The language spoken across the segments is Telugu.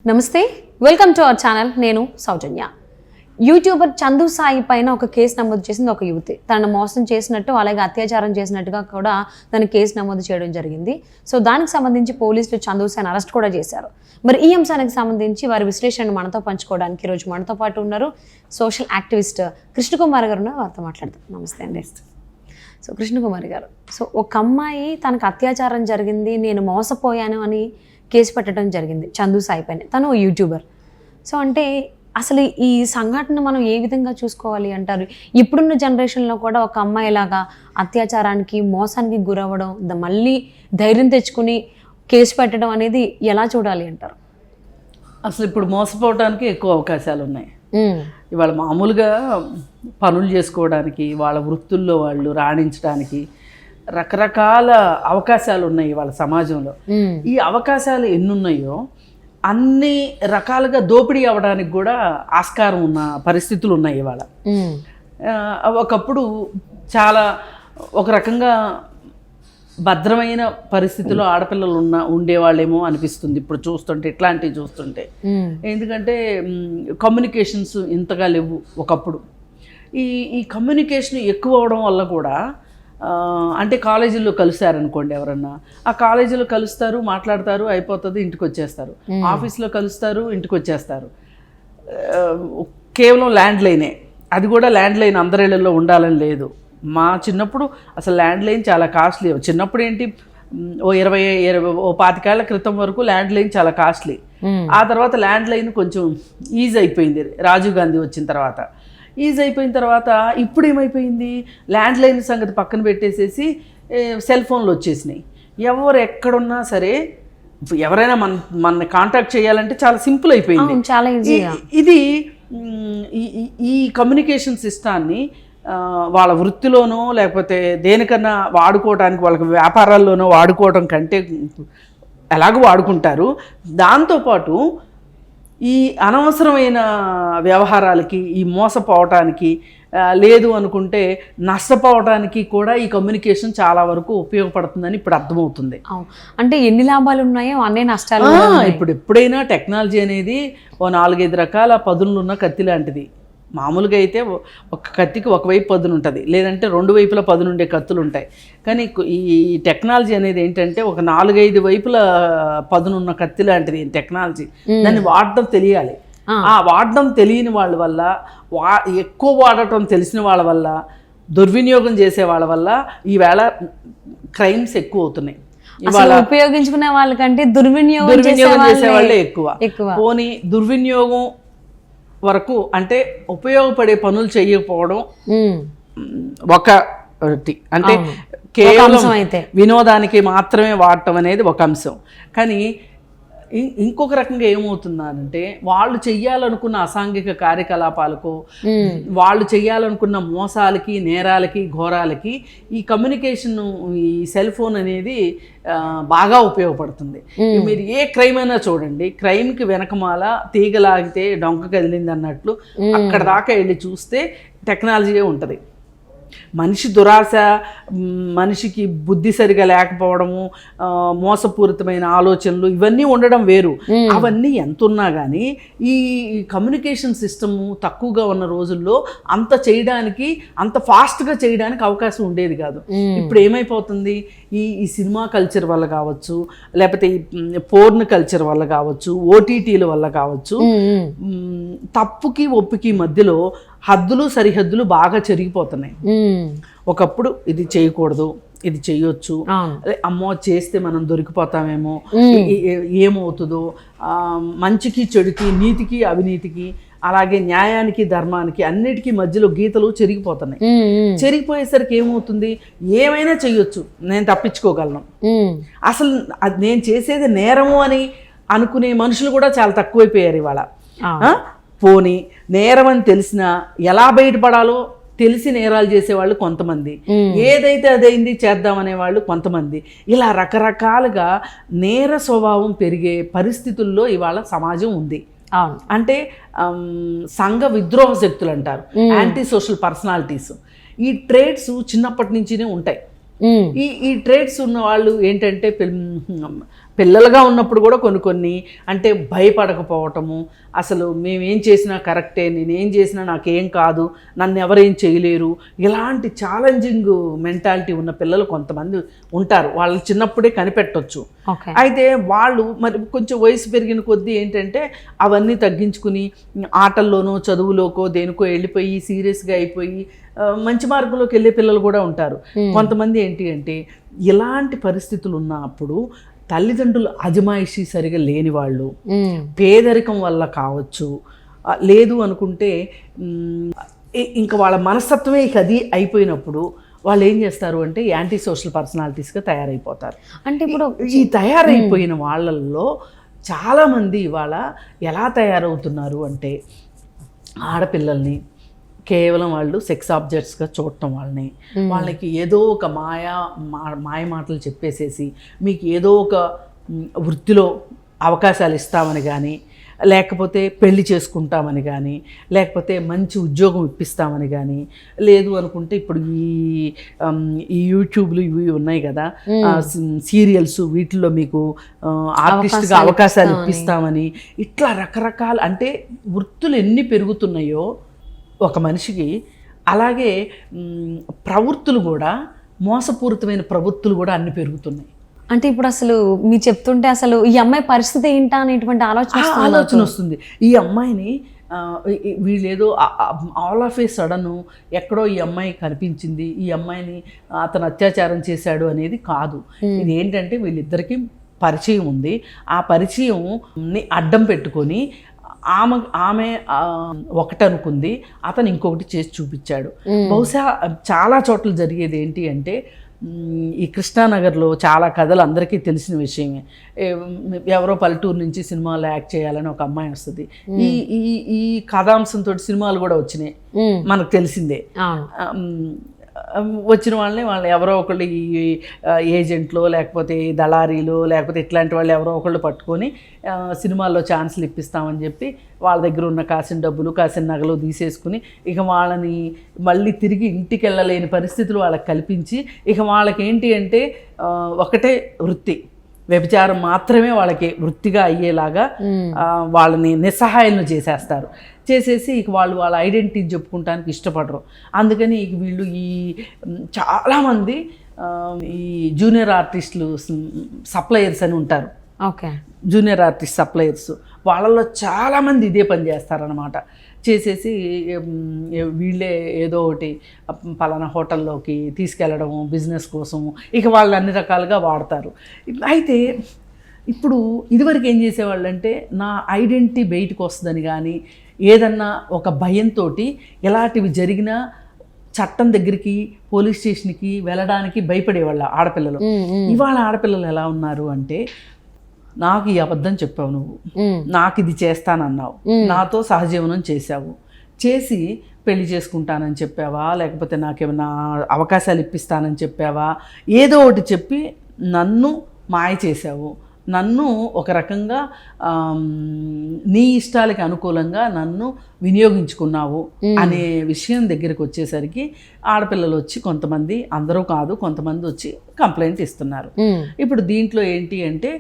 నమస్తే, వెల్కమ్ టు అవర్ ఛానల్. నేను సౌజన్య. యూట్యూబర్ చందు సాయి పైన ఒక కేసు నమోదు చేసింది ఒక యువతి. తనను మోసం చేసినట్టు, అలాగే అత్యాచారం చేసినట్టుగా కూడా తన కేసు నమోదు చేయడం జరిగింది. సో దానికి సంబంధించి పోలీసులు చందు సాయిని అరెస్ట్ కూడా చేశారు. మరి ఈ అంశానికి సంబంధించి వారి విశ్లేషణను మనతో పంచుకోవడానికి ఈరోజు మనతో పాటు ఉన్నారు సోషల్ యాక్టివిస్ట్ కృష్ణకుమారి గారు. వారితో మాట్లాడతాం. నమస్తే అండి. సో కృష్ణకుమారి గారు, సో ఒక అమ్మాయి తనకు అత్యాచారం జరిగింది, నేను మోసపోయాను అని కేసు పెట్టడం జరిగింది చందు సాయి పైన. తను యూట్యూబర్. సో అంటే అసలు ఈ సంఘటన మనం ఏ విధంగా చూసుకోవాలి అంటారు? ఇప్పుడున్న జనరేషన్లో కూడా ఒక అమ్మాయిలాగా అత్యాచారానికి, మోసానికి గురవ్వడం, మళ్ళీ ధైర్యం తెచ్చుకుని కేసు పెట్టడం అనేది ఎలా చూడాలి అంటారు? అసలు ఇప్పుడు మోసపోవడానికి ఎక్కువ అవకాశాలు ఉన్నాయి. ఇవాళ మామూలుగా పనులు చేసుకోవడానికి, వాళ్ళ వృత్తుల్లో వాళ్ళు రాణించడానికి రకరకాల అవకాశాలు ఉన్నాయి ఇవాళ సమాజంలో. ఈ అవకాశాలు ఎన్నున్నాయో అన్ని రకాలుగా దోపిడీ అవ్వడానికి కూడా ఆస్కారం ఉన్న పరిస్థితులు ఉన్నాయి ఇవాళ. ఒకప్పుడు చాలా ఒక రకంగా భద్రమైన పరిస్థితిలో ఆడపిల్లలు ఉండేవాళ్ళేమో అనిపిస్తుంది ఇప్పుడు చూస్తుంటే, ఇట్లాంటివి చూస్తుంటే. ఎందుకంటే కమ్యూనికేషన్స్ ఇంతగా లేవు ఒకప్పుడు. ఈ కమ్యూనికేషన్ ఎక్కువ అవడం వల్ల కూడా అంటే కాలేజీల్లో కలుస్తారనుకోండి, ఎవరన్నా ఆ కాలేజీలో కలుస్తారు, మాట్లాడతారు, అయిపోతుంది, ఇంటికి వచ్చేస్తారు. ఆఫీస్లో కలుస్తారు, ఇంటికి వచ్చేస్తారు. కేవలం ల్యాండ్ లైనే, అది కూడా ల్యాండ్ లైన్ అందరిళ్ళల్లో ఉండాలని లేదు. మా చిన్నప్పుడు అసలు ల్యాండ్ లైన్ చాలా కాస్ట్లీ. చిన్నప్పుడు ఏంటి, ఓ 25 ఏళ్ల క్రితం వరకు ల్యాండ్ లైన్ చాలా కాస్ట్లీ. ఆ తర్వాత ల్యాండ్ లైన్ కొంచెం ఈజీ అయిపోయింది రాజీవ్ గాంధీ వచ్చిన తర్వాత. ఈజీ అయిపోయిన తర్వాత ఇప్పుడు ఏమైపోయింది, ల్యాండ్ లైన్ సంగతి పక్కన పెట్టేసేసి సెల్ ఫోన్లు వచ్చేసినాయి. ఎవరు ఎక్కడున్నా సరే ఎవరైనా మన కాంటాక్ట్ చేయాలంటే చాలా సింపుల్ అయిపోయింది, చాలా ఈజీగా. ఇది ఈ కమ్యూనికేషన్ సిస్టాన్ని వాళ్ళ వృత్తిలోనో లేకపోతే దేనికన్నా వాడుకోవడానికి, వాళ్ళకి వ్యాపారాల్లోనో వాడుకోవడం కంటే ఎలాగో వాడుకుంటారు. దాంతోపాటు ఈ అనవసరమైన వ్యవహారాలకి, ఈ మోసపోవటానికి, లేదు అనుకుంటే నష్టపోవడానికి కూడా ఈ కమ్యూనికేషన్ చాలా వరకు ఉపయోగపడుతుందని ఇప్పుడు అర్థమవుతుంది. అంటే ఎన్ని లాభాలు ఉన్నాయో అన్నీ నష్టాలు. ఇప్పుడు ఎప్పుడైనా టెక్నాలజీ అనేది ఓ 4-5 రకాల పదునులు ఉన్న కత్తి లాంటిది. మామూలుగా అయితే ఒక కత్తికి ఒకవైపు పదును ఉంటుంది, లేదంటే 2 వైపుల పదును ఉండే కత్తులు ఉంటాయి. కానీ ఈ టెక్నాలజీ అనేది ఏంటంటే ఒక 4-5 వైపుల పదునున్న కత్తి లాంటిది టెక్నాలజీ. దాన్ని వాడటం తెలియాలి. ఆ వాడటం తెలియని వాళ్ళ వల్ల, ఎక్కువ వాడటం తెలిసిన వాళ్ళ వల్ల, దుర్వినియోగం చేసే వాళ్ళ వల్ల ఈవేళ క్రైమ్స్ ఎక్కువ అవుతున్నాయి. ఇవాళ ఉపయోగించుకునే వాళ్ళకంటే దుర్వినియోగం చేసే వాళ్ళే ఎక్కువ. పోనీ దుర్వినియోగం వరకు అంటే ఉపయోగపడే పనులు చేయకపోవడం ఒకటి, అంటే కేవలం వినోదానికి మాత్రమే వాడటం అనేది ఒక అంశం. కానీ ఇంకొక రకంగా ఏమవుతుందంటే వాళ్ళు చెయ్యాలనుకున్న అసాంఘిక కార్యకలాపాలకు, వాళ్ళు చెయ్యాలనుకున్న మోసాలకి, నేరాలకి, ఘోరాలకి ఈ కమ్యూనికేషన్, ఈ సెల్ ఫోన్ అనేది బాగా ఉపయోగపడుతుంది. మీరు ఏ క్రైమ్ అయినా చూడండి, క్రైమ్కి వెనకమాల తీగలాగితే డొంక కదిలింది అన్నట్లు అక్కడ దాకా వెళ్ళి చూస్తే టెక్నాలజీయే ఉంటుంది. మనిషి దురాశ, మనిషికి బుద్ధి సరిగా లేకపోవడము, మోసపూరితమైన ఆలోచనలు ఇవన్నీ ఉండడం వేరు. అవన్నీ ఎంత ఉన్నా కానీ ఈ కమ్యూనికేషన్ సిస్టము తక్కువగా ఉన్న రోజుల్లో అంత చేయడానికి, అంత ఫాస్ట్గా చేయడానికి అవకాశం ఉండేది కాదు. ఇప్పుడు ఏమైపోతుంది, ఈ సినిమా కల్చర్ వల్ల కావచ్చు, లేకపోతే ఈ పోర్న్ కల్చర్ వల్ల కావచ్చు, ఓటీటీల వల్ల కావచ్చు, తప్పుకి ఒప్పుకి మధ్యలో హద్దులు సరిహద్దులు బాగా చెరిగిపోతున్నాయి. ఒకప్పుడు ఇది చేయకూడదు, ఇది చేయొచ్చు, అమ్మో చేస్తే మనం దొరికిపోతామేమో, ఏమవుతుందో, మంచికి చెడుకి, నీతికి అవినీతికి, అలాగే న్యాయానికి ధర్మానికి అన్నిటికీ మధ్యలో గీతలు చెరిగిపోతున్నాయి. చెరిగిపోయేసరికి ఏమవుతుంది, ఏమైనా చెయ్యొచ్చు, నేను తప్పించుకోగలను, అసలు నేను చేసేది నేరము అని అనుకునే మనుషులు కూడా చాలా తక్కువైపోయారు ఇవాళ. పోనీ నేరం అని తెలిసినా ఎలా బయటపడాలో తెలిసి నేరాలు చేసేవాళ్ళు కొంతమంది, ఏదైతే అదైంది చేద్దామనే వాళ్ళు కొంతమంది, ఇలా రకరకాలుగా నేర స్వభావం పెరిగే పరిస్థితుల్లో ఇవాళ సమాజం ఉంది. అంటే సంఘ విద్రోహ శక్తులు అంటారు, యాంటీ సోషల్ పర్సనాలిటీస్. ఈ ట్రేడ్స్ చిన్నప్పటి నుంచినే ఉంటాయి. ఈ ట్రేడ్స్ ఉన్న వాళ్ళు ఏంటంటే పిల్లలుగా ఉన్నప్పుడు కూడా కొన్ని అంటే భయపడకపోవటము, అసలు మేమేం చేసినా కరెక్టే, నేనేం చేసినా నాకేం కాదు, నన్ను ఎవరేం చేయలేరు, ఇలాంటి ఛాలెంజింగ్ మెంటాలిటీ ఉన్న పిల్లలు కొంతమంది ఉంటారు. వాళ్ళు చిన్నప్పుడే కనిపెట్టొచ్చు. అయితే వాళ్ళు మరి కొంచెం వయసు పెరిగిన కొద్దీ ఏంటంటే అవన్నీ తగ్గించుకుని ఆటల్లోనో చదువులోకో దేనికో వెళ్ళిపోయి సీరియస్గా అయిపోయి మంచి మార్గంలోకి వెళ్ళే పిల్లలు కూడా ఉంటారు. కొంతమంది ఏంటి అంటే ఇలాంటి పరిస్థితులు ఉన్నప్పుడు తల్లిదండ్రులు అజమాయిషీ సరిగా లేని వాళ్ళు, పేదరికం వల్ల కావచ్చు, లేదు అనుకుంటే ఇంకా వాళ్ళ మనస్తత్వమే ఇక అది అయిపోయినప్పుడు వాళ్ళు ఏం చేస్తారు అంటే యాంటీ సోషల్ పర్సనాలిటీస్గా తయారైపోతారు. అంటే ఇప్పుడు ఈ తయారైపోయిన వాళ్ళల్లో చాలామంది ఇవాళ ఎలా తయారవుతున్నారు అంటే ఆడపిల్లల్ని కేవలం వాళ్ళు సెక్స్ ఆబ్జెక్ట్స్గా చూడటం, వాళ్ళకి ఏదో ఒక మాయ మాటలు చెప్పేసేసి మీకు ఏదో ఒక వృత్తిలో అవకాశాలు ఇస్తామని కానీ, లేకపోతే పెళ్లి చేసుకుంటామని కానీ, లేకపోతే మంచి ఉద్యోగం ఇప్పిస్తామని కానీ, లేదు అనుకుంటే ఇప్పుడు ఈ యూట్యూబ్లు ఇవి ఉన్నాయి కదా సీరియల్స్, వీటిల్లో మీకు ఆర్టిస్ట్గా అవకాశాలు ఇప్పిస్తామని, ఇట్లా రకరకాల అంటే వృత్తులు ఎన్ని పెరుగుతున్నాయో ఒక మనిషికి, అలాగే ప్రవృత్తులు కూడా మోసపూరితమైన ప్రవృత్తులు కూడా అన్ని పెరుగుతున్నాయి. అంటే ఇప్పుడు అసలు మీరు చెప్తుంటే అసలు ఈ అమ్మాయి పరిస్థితి ఏంటా అనేటువంటి ఆలోచన వస్తుంది. ఈ అమ్మాయిని వీళ్ళేదో ఆల్ ఆఫ్ ఏ సడన్ ఎక్కడో ఈ అమ్మాయి కనిపించింది, ఈ అమ్మాయిని అతను అత్యాచారం చేశాడు అనేది కాదు. ఇది ఏంటంటే వీళ్ళిద్దరికీ పరిచయం ఉంది. ఆ పరిచయంని అడ్డం పెట్టుకొని ఆమె ఒకటి అనుకుంది, అతను ఇంకొకటి చేసి చూపించాడు. బహుశా చాలా చోట్ల జరిగేది ఏంటి అంటే ఈ కృష్ణానగర్లో చాలా కథలు అందరికీ తెలిసిన విషయమే. ఎవరో పల్లెటూరు నుంచి సినిమాలో యాక్ట్ చేయాలని ఒక అమ్మాయి వస్తుంది. ఈ కథాంశంతో సినిమాలు కూడా వచ్చినాయి, మనకు తెలిసిందే. వచ్చిన వాళ్ళు ఎవరో ఒకళ్ళు ఈ ఏజెంట్లో లేకపోతే దళారీలు లేకపోతే ఇట్లాంటి వాళ్ళు ఎవరో ఒకళ్ళు పట్టుకొని సినిమాల్లో ఛాన్సులు ఇప్పిస్తామని చెప్పి వాళ్ళ దగ్గర ఉన్న కాసిన డబ్బులు కాసిన నగలు తీసేసుకుని ఇక వాళ్ళని మళ్ళీ తిరిగి ఇంటికి వెళ్ళలేని పరిస్థితులు వాళ్ళకి కల్పించి ఇక వాళ్ళకి ఏంటి అంటే ఒకటే వృత్తి, వ్యభిచారం మాత్రమే వాళ్ళకి వృత్తిగా అయ్యేలాగా వాళ్ళని నిస్సహాయాలను చేసేసి ఇక వాళ్ళ ఐడెంటిటీ చెప్పుకుంటానికి ఇష్టపడరు. అందుకని ఇక వీళ్ళు చాలామంది ఈ జూనియర్ ఆర్టిస్టులు సప్లయర్స్ అని ఉంటారు. జూనియర్ ఆర్టిస్ట్ సప్లయర్స్ వాళ్ళల్లో చాలామంది ఇదే పని చేస్తారనమాట. చేసేసి వీళ్ళే ఏదో ఒకటి పలానా హోటల్లోకి తీసుకెళ్ళడము బిజినెస్ కోసము, ఇక వాళ్ళు అన్ని రకాలుగా వాడతారు. అయితే ఇప్పుడు ఇదివరకు ఏం చేసేవాళ్ళు అంటే నా ఐడెంటిటీ బయటకు వస్తుందని కానీ, ఏదన్నా ఒక భయంతో ఎలాంటివి జరిగినా చట్టం దగ్గరికి పోలీస్ స్టేషన్కి వెళ్ళడానికి భయపడేవాళ్ళ ఆడపిల్లలు. ఇవాళ ఆడపిల్లలు ఎలా ఉన్నారు అంటే నాకు ఈ అబద్ధం చెప్పావు, నువ్వు నాకు ఇది చేస్తానన్నావు, నాతో సహజీవనం చేశావు, చేసి పెళ్లి చేసుకుంటానని చెప్పావా, లేకపోతే నాకేమన్నా అవకాశాలు ఇప్పిస్తానని చెప్పావా, ఏదో ఒకటి చెప్పి నన్ను మాయ చేశావు, నన్ను ఒక రకంగా నీ ఇష్టాలకి అనుకూలంగా నన్ను వినియోగించుకున్నావు అనే విషయం దగ్గరికి వచ్చేసరికి ఆడపిల్లలు వచ్చి కొంతమంది, అందరూ కాదు కొంతమంది వచ్చి కంప్లైంట్ ఇస్తున్నారు. ఇప్పుడు దీంట్లో ఏంటి అంటే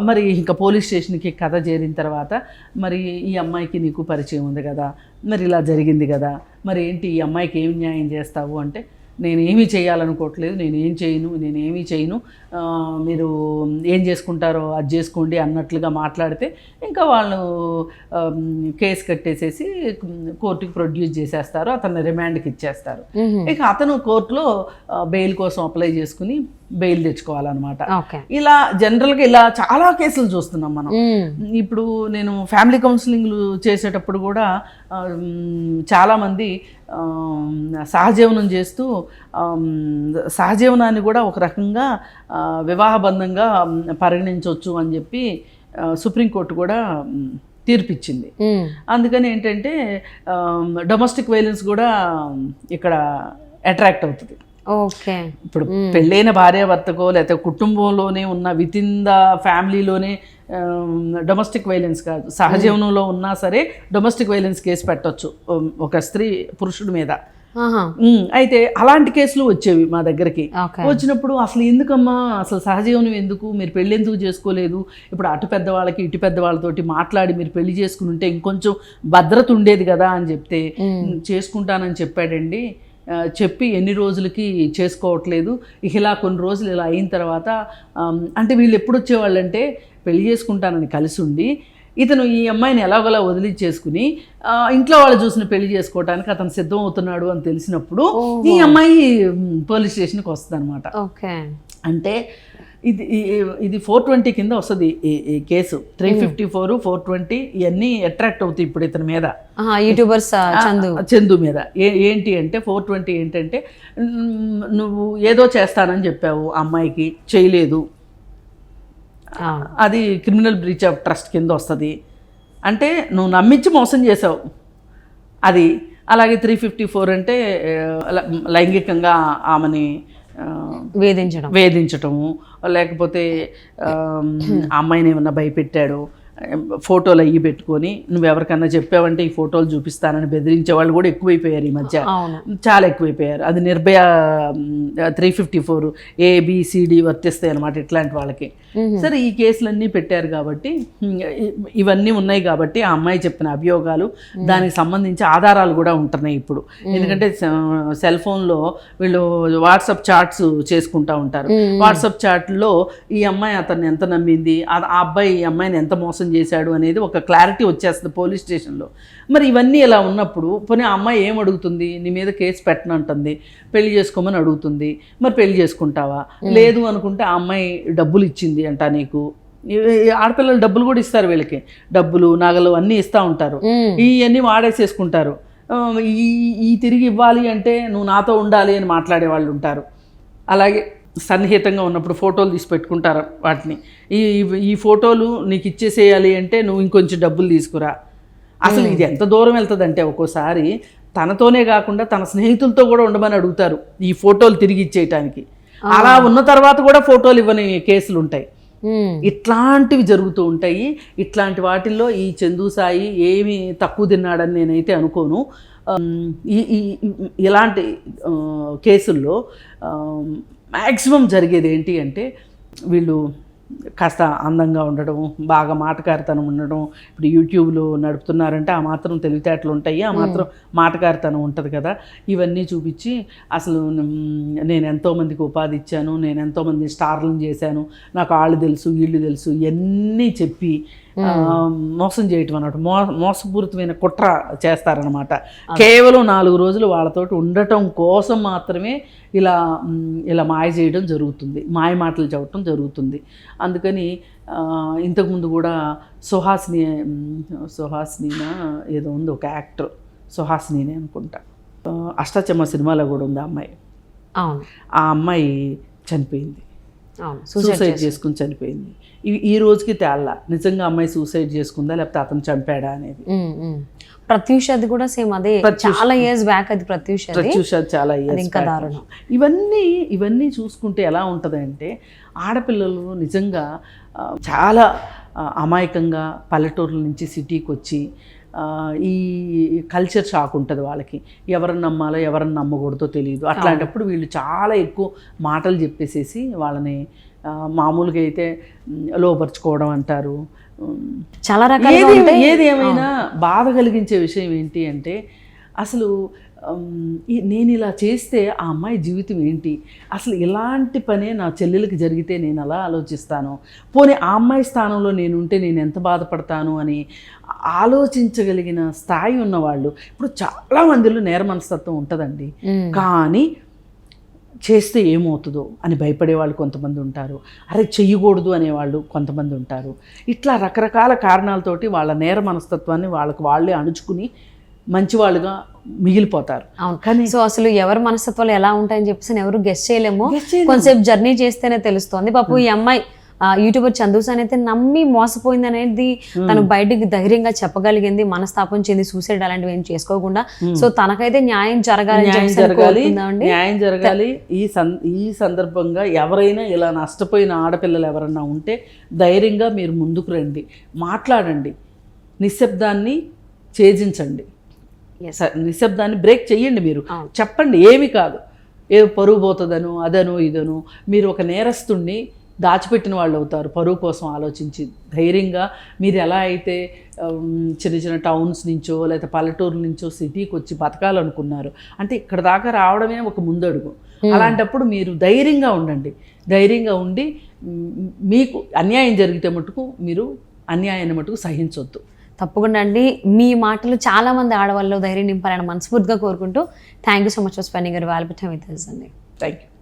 మరి ఇంకా పోలీస్ స్టేషన్కి కథ చేరిన తర్వాత మరి ఈ అమ్మాయికి నీకు పరిచయం ఉంది కదా, మరి ఇలా జరిగింది కదా, మరి ఏంటి ఈ అమ్మాయికి ఏమి న్యాయం చేస్తావు అంటే నేనేమీ చేయాలనుకోవట్లేదు, నేనేమీ చేయను, మీరు ఏం చేసుకుంటారో అది చేసుకోండి అన్నట్లుగా మాట్లాడితే ఇంకా వాళ్ళు కేసు కట్టేసేసి కోర్టుకి ప్రొడ్యూస్ చేసేస్తారు, అతన్ని రిమాండ్కి ఇచ్చేస్తారు. ఇక అతను కోర్టులో బెయిల్ కోసం అప్లై చేసుకుని బెయిల్ తెచ్చుకోవాలన్నమాట. ఇలా జనరల్గా ఇలా చాలా కేసులు చూస్తున్నాం మనం. ఇప్పుడు నేను ఫ్యామిలీ కౌన్సిలింగ్లు చేసేటప్పుడు కూడా చాలామంది సహజీవనం చేస్తూ సహజీవనాన్ని కూడా ఒక రకంగా వివాహబంధంగా పరిగణించవచ్చు అని చెప్పి సుప్రీంకోర్టు కూడా తీర్పిచ్చింది. అందుకని ఏంటంటే డొమెస్టిక్ వైలెన్స్ కూడా ఇక్కడ అట్రాక్ట్ అవుతుంది. ఇప్పుడు పెళ్ళైన భార్యాభర్తకో లేకపోతే కుటుంబంలోనే ఉన్న విత్ ఇన్ ద ఫ్యామిలీలోనే డొమెస్టిక్ వైలెన్స్ కాదు, సహజీవనంలో ఉన్నా సరే డొమెస్టిక్ వైలెన్స్ కేసు పెట్టవచ్చు ఒక స్త్రీ పురుషుడి మీద ఆహా. అయితే అలాంటి కేసులు వచ్చేవి మా దగ్గరికి. ఓకే. వచ్చినప్పుడు అసలు ఎందుకమ్మా, అసలు సహజీవనం ఎందుకు, మీరు పెళ్ళి ఎందుకు చేసుకోలేదు, ఇప్పుడు అటు పెద్దవాళ్ళకి ఇటు పెద్దవాళ్ళతోటి మాట్లాడి మీరు పెళ్లి చేసుకుని ఉంటే ఇంకొంచెం భద్రత ఉండేది కదా అని చెప్తే చేసుకుంటానని చెప్పాడండి, చెప్పి ఎన్ని రోజులకి చేసుకోవట్లేదు, ఇలా కొన్ని రోజులు ఇలా అయిన తర్వాత అంటే వీళ్ళు ఎప్పుడు వచ్చేవాళ్ళంటే పెళ్లి చేసుకుంటానని కలిసి ఉండి ఇతను ఈ అమ్మాయిని ఎలాగోలా వదిలించేసుకుని ఇంట్లో వాళ్ళు చూసిన పెళ్లి చేసుకోవడానికి అతను సిద్ధం అవుతున్నాడు అని తెలిసినప్పుడు ఈ అమ్మాయి పోలీస్ స్టేషన్కి వస్తుంది అనమాట. ఓకే. అంటే ఇది 420 కింద వస్తుంది ఈ కేసు. 354, 420 ఇవన్నీ అట్రాక్ట్ అవుతాయి ఇప్పుడు ఇతని మీద, యూట్యూబర్స్ చందు మీద. ఏంటి అంటే 420 ఏంటంటే నువ్వు ఏదో చేస్తానని చెప్పావు అమ్మాయికి, చేయలేదు, అది క్రిమినల్ బ్రీచ్ ఆఫ్ ట్రస్ట్ కింద వస్తుంది. అంటే నువ్వు నమ్మించి మోసం చేసావు అది. అలాగే 354 అంటే లైంగికంగా ఆమెని వేధించటము, లేకపోతే అమ్మాయిని ఏమన్నా భయపెట్టాడు, ఫోటోలు అయ్యి పెట్టుకొని నువ్వెవరికన్నా చెప్పావంటే ఈ ఫోటోలు చూపిస్తానని బెదిరించే వాళ్ళు కూడా ఎక్కువైపోయారు ఈ మధ్య, చాలా ఎక్కువైపోయారు. అది నిర్భయ 354 ABCD వర్తిస్తాయి అనమాట ఇట్లాంటి వాళ్ళకి. సరే ఈ కేసులన్నీ పెట్టారు కాబట్టి, ఇవన్నీ ఉన్నాయి కాబట్టి ఆ అమ్మాయి చెప్పిన అభియోగాలు, దానికి సంబంధించి ఆధారాలు కూడా ఉంటున్నాయి ఇప్పుడు. ఎందుకంటే సెల్ ఫోన్లో వీళ్ళు వాట్సాప్ చాట్స్ చేసుకుంటూ ఉంటారు. వాట్సాప్ చాట్లో ఈ అమ్మాయి అతన్ని ఎంత నమ్మింది, ఆ అబ్బాయి ఈ అమ్మాయిని ఎంత మోసం చేశాడు అనేది ఒక క్లారిటీ వచ్చేస్తుంది పోలీస్ స్టేషన్లో. మరి ఇవన్నీ ఇలా ఉన్నప్పుడు పోనీ ఆ అమ్మాయి ఏం అడుగుతుంది, నీ మీద కేసు పెట్టనంటుంది, పెళ్లి చేసుకోమని అడుగుతుంది. మరి పెళ్లి చేసుకుంటావా, లేదు అనుకుంటే ఆ అమ్మాయి డబ్బులు ఇచ్చింది అంట నీకు. ఆడపిల్లలు డబ్బులు కూడా ఇస్తారు, వీళ్ళకి డబ్బులు నగలు అన్నీ ఇస్తూ ఉంటారు, ఇవన్నీ వాడేసేసుకుంటారు. ఈ తిరిగి ఇవ్వాలి అంటే నువ్వు నాతో ఉండాలి అని మాట్లాడే వాళ్ళు ఉంటారు. అలాగే సన్నిహితంగా ఉన్నప్పుడు ఫోటోలు తీసి పెట్టుకుంటారు వాటిని, ఈ ఫోటోలు నీకు ఇచ్చేసేయాలి అంటే నువ్వు ఇంకొంచెం డబ్బులు తీసుకురా. అసలు ఇది ఎంత దూరం వెళ్తుందంటే ఒక్కోసారి తనతోనే కాకుండా తన స్నేహితులతో కూడా ఉండమని అడుగుతారు ఈ ఫోటోలు తిరిగి ఇచ్చేయటానికి. అలా ఉన్న తర్వాత కూడా ఫోటోలు ఇవ్వని కేసులు ఉంటాయి. ఇట్లాంటివి జరుగుతూ ఉంటాయి. ఇట్లాంటి వాటిల్లో ఈ చందు సాయి ఏమి తక్కువ తిన్నాడని నేనైతే అనుకోను. ఇలాంటి కేసుల్లో మ్యాక్సిమం జరిగేది ఏంటి అంటే వీళ్ళు కాస్త అందంగా ఉండడం, బాగా మాటకారితనం ఉండడం. ఇప్పుడు యూట్యూబ్లో నడుపుతున్నారంటే ఆ మాత్రం తెలివితేటలు ఉంటాయి, ఆ మాత్రం మాటకారితనం ఉంటుంది కదా. ఇవన్నీ చూపించి అసలు నేను ఎంతోమందికి ఉపాధి ఇచ్చాను, నేను ఎంతోమంది స్టార్లను చేశాను, నాకు వాళ్ళు తెలుసు వీళ్ళు తెలుసు, ఇవన్నీ చెప్పి మోసం చేయటం అన్నమాట. మోసపూరితమైన కుట్ర చేస్తారనమాట. కేవలం 4 రోజులు వాళ్ళతోటి ఉండటం కోసం మాత్రమే ఇలా మాయ చేయడం జరుగుతుంది, మాయ మాటలు చెప్పడం జరుగుతుంది. అందుకని ఇంతకుముందు కూడా సుహాసినినా ఏదో ఉంది ఒక యాక్టర్, సుహాసినినే అనుకుంటా, అష్టాచమ్మ సినిమాలో కూడా ఉంది ఆ అమ్మాయి. ఆ అమ్మాయి చనిపోయింది, సూసైడ్ చేసుకుని చనిపోయింది. ఈ రోజుకి తేళ్ళ నిజంగా అమ్మాయి సూసైడ్ చేసుకుందా లేకపోతే అతను చంపాడా అనేది. ప్రత్యూషది కూడా సేమ్ అదే, చాలా ఇయర్స్ బ్యాక్ అది ప్రత్యూష చాలా ఇయర్స్ బ్యాక్. ఇవన్నీ చూసుకుంటే ఎలా ఉంటుందంటే ఆడపిల్లలు నిజంగా చాలా అమాయకంగా పల్లెటూరుల నుంచి సిటీకి వచ్చి ఈ కల్చర్ షాక్ ఉంటుంది వాళ్ళకి, ఎవరిని నమ్మాలో ఎవరిని నమ్మకూడదో తెలియదు. అట్లాంటప్పుడు వీళ్ళు చాలా ఎక్కువ మాటలు చెప్పేసేసి వాళ్ళని మామూలుగా అయితే లోపరుచుకోవడం అంటారు. చాలా ఏది ఏమైనా బాధ కలిగించే విషయం ఏంటి అంటే అసలు నేను ఇలా చేస్తే ఆ అమ్మాయి జీవితం ఏంటి, అసలు ఇలాంటి పనే నా చెల్లెలకి జరిగితే నేను అలా ఆలోచిస్తాను, పోనీ ఆ అమ్మాయి స్థానంలో నేను ఉంటే నేను ఎంత బాధపడతాను అని ఆలోచించగలిగిన స్థాయి ఉన్నవాళ్ళు ఇప్పుడు చాలామందిలో నేర మనస్తత్వం ఉంటుందండి. కానీ చేస్తే ఏమవుతుందో అని భయపడేవాళ్ళు కొంతమంది ఉంటారు, అరే చెయ్యకూడదు అనేవాళ్ళు కొంతమంది ఉంటారు. ఇట్లా రకరకాల కారణాలతోటి వాళ్ళ నేర మనస్తత్వాన్ని వాళ్ళే అణుచుకుని మంచివాళ్ళుగా మిగిలిపోతారు. కానీ సో అసలు ఎవరి మనస్తత్వాలు ఎలా ఉంటాయని చెప్పేసి ఎవరు గెస్ చేయలేము, కొంతసేపు జర్నీ చేస్తేనే తెలుస్తుంది. పాపం ఈ అమ్మాయి యూట్యూబర్ చందు సాయి అయితే నమ్మి మోసపోయింది అనేది తను బయటికి ధైర్యంగా చెప్పగలిగింది, మనస్తాపం చెంది సూసైడ్ అలాంటివి ఏం చేసుకోకుండా. సో తనకైతే న్యాయం జరగాలి. ఈ సందర్భంగా ఎవరైనా ఇలా నష్టపోయిన ఆడపిల్లలు ఎవరన్నా ఉంటే ధైర్యంగా మీరు ముందుకు రండి, మాట్లాడండి, నిశ్శబ్దాన్ని ఛేదించండి. నిశ్శబ్దాన్ని బ్రేక్ చెయ్యండి. మీరు చెప్పండి, ఏమి కాదు, ఏ పరువు పోతుందను అదను ఇదను. మీరు ఒక నేరస్తుణ్ణి దాచిపెట్టిన వాళ్ళు అవుతారు పరువు కోసం ఆలోచించి. ధైర్యంగా మీరు ఎలా అయితే చిన్న చిన్న టౌన్స్ నుంచో లేదా పల్లెటూరు నుంచో సిటీకి వచ్చి బతకాలనుకున్నారు, అంటే ఇక్కడ దాకా రావడమే ఒక ముందడుగు. అలాంటప్పుడు మీరు ధైర్యంగా ఉండండి. ధైర్యంగా ఉండి మీకు అన్యాయం జరిగితే మటుకు మీరు అన్యాయాన్ని మటుకు సహించొద్దు. తప్పకుండా అండి. మీ మాటలు చాలా మంది ఆడవాళ్ళు ధైర్యం నింపాలని మనస్ఫూర్తిగా కోరుకుంటూ thank you so much for spending your valuable time with us అండి. Thank you.